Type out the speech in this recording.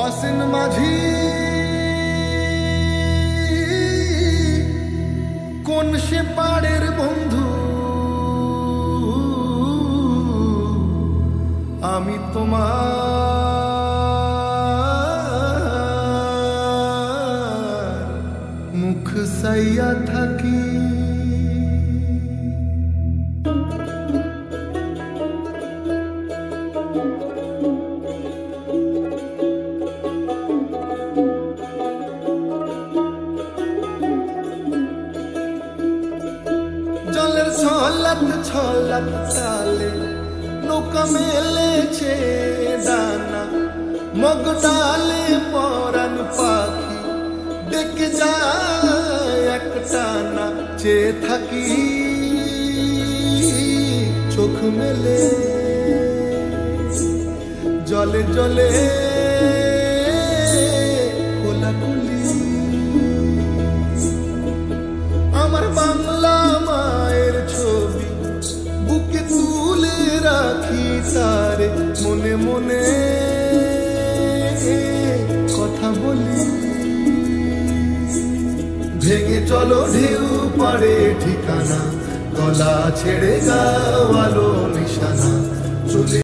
আসেন মাঝি কোন সে পাড়ের বন্ধু, আমি তোমার মুখ সাইয়া থাকি। জলের ছলাত ছলাত চালে নৌকা মেলেছে দানা, মগ ডালে পরাণ পাখি ডেকে যায় এক টানা। চেয়ে থাকি চোখ মেলে জলে জলে কোলাকুলি। আমার বাংলা মায়ের ছবি বুকে তুলে রাখি তারে, মনে মনে কথা বলি। ভেঙে চলো ঢেউ পাড়ে ঠিকানা, গলা ছেড়ে গাওয়ালো নিশানা। চলে